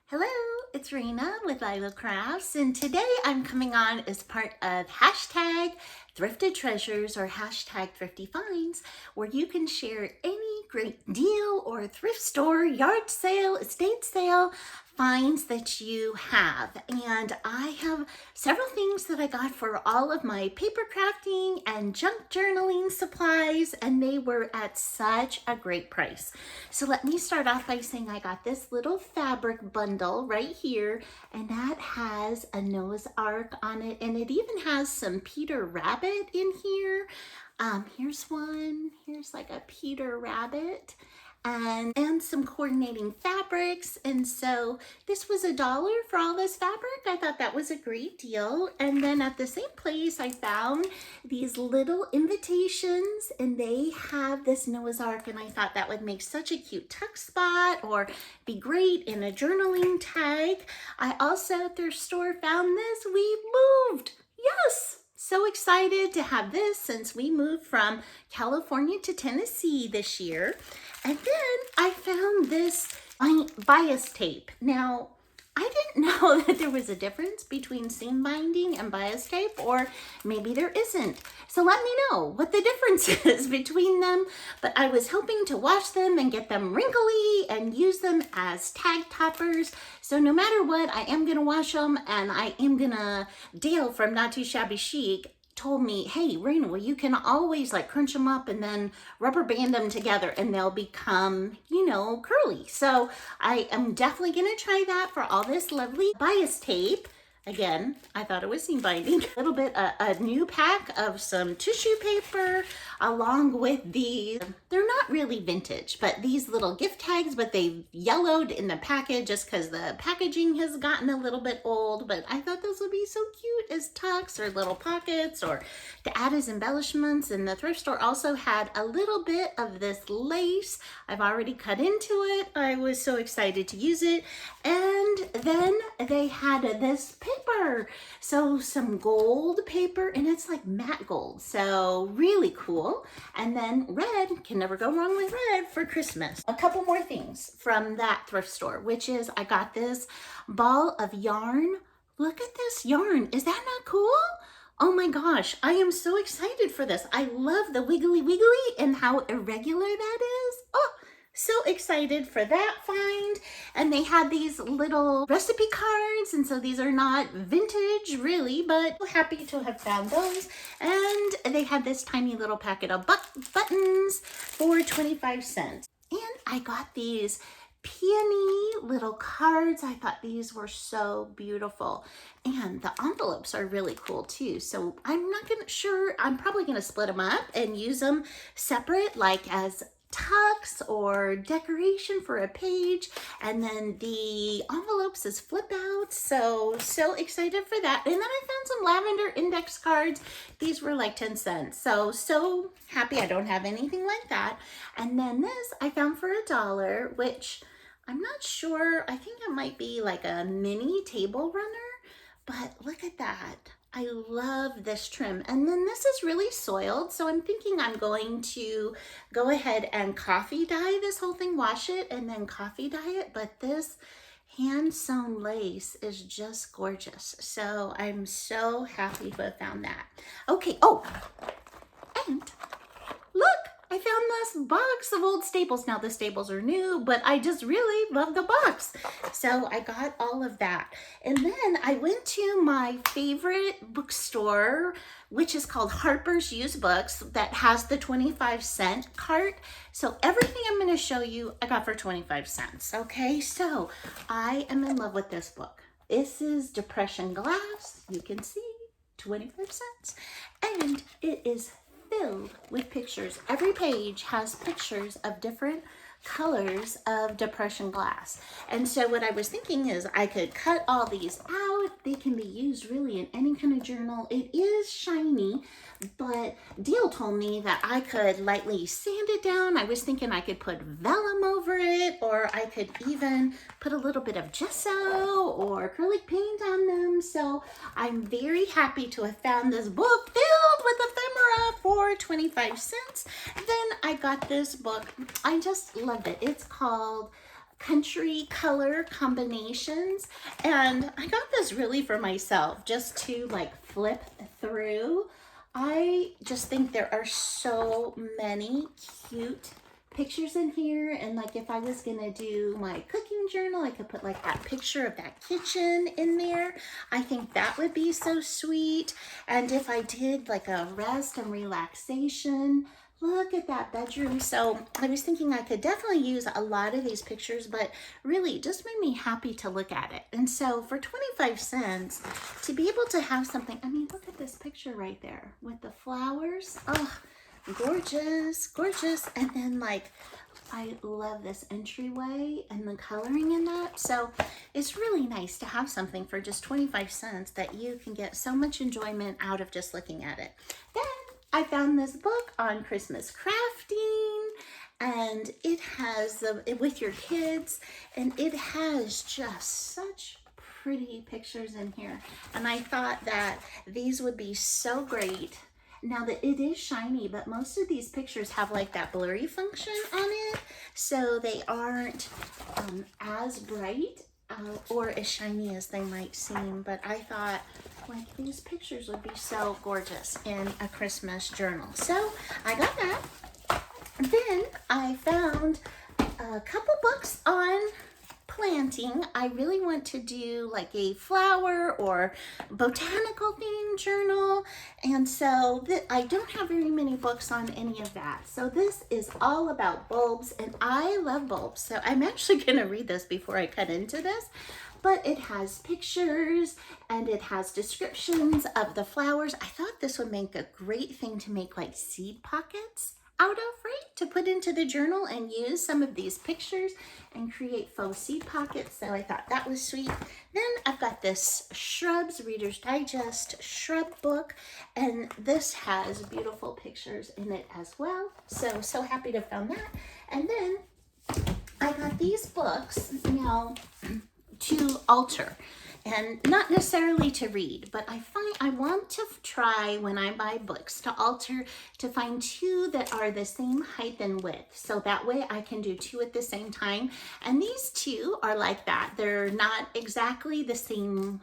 Hello, it's Rena with LYLO Crafts, and today I'm coming on as part of hashtag Thrifted Treasures or hashtag Thrifty Finds, where you can share any great deal or thrift store, yard sale, estate sale finds that you have. And I have several things that I got for all of my paper crafting and junk journaling supplies, and they were at such a great price. So let me start off by saying I got this little fabric bundle right here, and that has a Noah's Ark on it, and it even has some Peter Rabbit in here. Here's one. Here's like a Peter Rabbit and some coordinating fabrics. And so this was $1 for all this fabric. I thought that was a great deal. And then at the same place, I found these little invitations, and they have this Noah's Ark, and I thought that would make such a cute tuck spot or be great in a journaling tag. I also at their store found this. We moved. Yes. So excited to have this since we moved from California to Tennessee this year. And then I found this bias tape. Now, I didn't know that there was a difference between seam binding and bias tape, or maybe there isn't. So let me know what the difference is between them. But I was hoping to wash them and get them wrinkly and use them as tag toppers. So no matter what, I am gonna wash them, and I am gonna, Dale from Not Too Shabby Chic told me, hey, Raina, well, you can always like crunch them up and then rubber band them together and they'll become, curly. So I am definitely going to try that for all this lovely bias tape. Again, I thought it was seam binding. A little bit, a new pack of some tissue paper along with these. They're not really vintage, but these little gift tags, but they've yellowed in the package just because the packaging has gotten a little bit old. But I thought those would be so cute as tucks or little pockets or to add as embellishments. And the thrift store also had a little bit of this lace. I've already cut into it. I was so excited to use it. And then they had this paper. So some gold paper, and it's like matte gold. So really cool. And then red, can never go wrong with red for Christmas. A couple more things from that thrift store, which is I got this ball of yarn. Look at this yarn. Is that not cool? Oh my gosh, I am so excited for this. I love the wiggly wiggly and how irregular that is. Oh, so excited for that find. And they had these little recipe cards, and so these are not vintage really, but happy to have found those. And they had this tiny little packet of buttons for 25 cents. And I got these peony little cards. I thought these were so beautiful, and the envelopes are really cool too. So I'm probably gonna split them up and use them separate, like as tucks or decoration for a page, and then the envelopes as flip outs. So excited for that. And then I found some lavender index cards. These were like 10 cents. So happy I don't have anything like that. And then this I found for $1, which I'm not sure. I think it might be like a mini table runner, but look at that. I love this trim. And then this is really soiled, so I'm thinking I'm going to go ahead and coffee dye this whole thing, wash it, and then coffee dye it. But this hand sewn lace is just gorgeous. So I'm so happy to have found that. Okay, and look, I found this box of old staples. Now the staples are new, but I just really love the box. So I got all of that. And then I went to my favorite bookstore, which is called Harper's Used Books, that has the 25-cent cart. So everything I'm going to show you, I got for 25 cents. Okay, so I am in love with this book. This is Depression Glass. You can see 25 cents. And it is filled with pictures. Every page has pictures of different colors of depression glass. And so what I was thinking is I could cut all these out. They can be used really in any kind of journal. It is shiny, but Dale told me that I could lightly sand it down. I was thinking I could put vellum over it, or I could even put a little bit of gesso or acrylic paint on them. So I'm very happy to have found this book filled with ephemera for 25 cents. Then I got this book. I just loved it. It's called country color combinations, and I got this really for myself just to like flip through. I just think there are so many cute pictures in here, and like if I was gonna do my cooking journal, I could put like that picture of that kitchen in there. I think that would be so sweet. And if I did like a rest and relaxation, look at that bedroom. So I was thinking I could definitely use a lot of these pictures, but really just made me happy to look at it. And so for 25 cents, to be able to have something, I mean, look at this picture right there with the flowers. Oh, gorgeous, gorgeous. And then like, I love this entryway and the coloring in that. So it's really nice to have something for just 25 cents that you can get so much enjoyment out of just looking at it. Then I found this book on Christmas crafting, and it has with your kids, and it has just such pretty pictures in here. And I thought that these would be so great. Now that it is shiny, but most of these pictures have like that blurry function on it, so they aren't as bright or as shiny as they might seem. But I thought like these pictures would be so gorgeous in a Christmas journal. So I got that. Then I found a couple books on planting. I really want to do like a flower or botanical theme journal, and so I don't have very many books on any of that. So this is all about bulbs, and I love bulbs, so I'm actually going to read this before I cut into this. But it has pictures and it has descriptions of the flowers. I thought this would make a great thing to make like seed pockets out of, right? To put into the journal and use some of these pictures and create faux seed pockets. So I thought that was sweet. Then I've got this Shrubs Reader's Digest shrub book, and this has beautiful pictures in it as well. So happy to have found that. And then I got these books now to alter, and not necessarily to read, but I want to try when I buy books to alter to find two that are the same height and width, so that way I can do two at the same time. And these two are like that. They're not exactly the same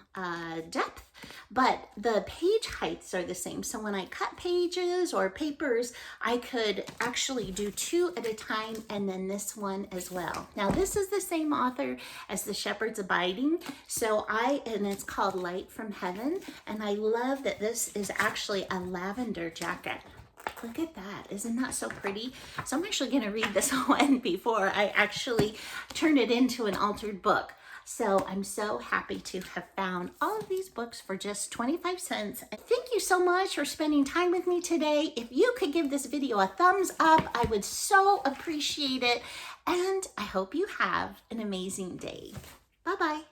depth, but the page heights are the same. So when I cut pages or papers, I could actually do two at a time, and then this one as well. Now this is the same author as The Shepherd's Abiding, and it's called Light from Heaven, and I love that this is actually a lavender jacket. Look at that, isn't that so pretty? So I'm actually going to read this one before I actually turn it into an altered book. So I'm so happy to have found all of these books for just 25 cents. Thank you so much for spending time with me today. If you could give this video a thumbs up, I would so appreciate it. And I hope you have an amazing day. Bye-bye.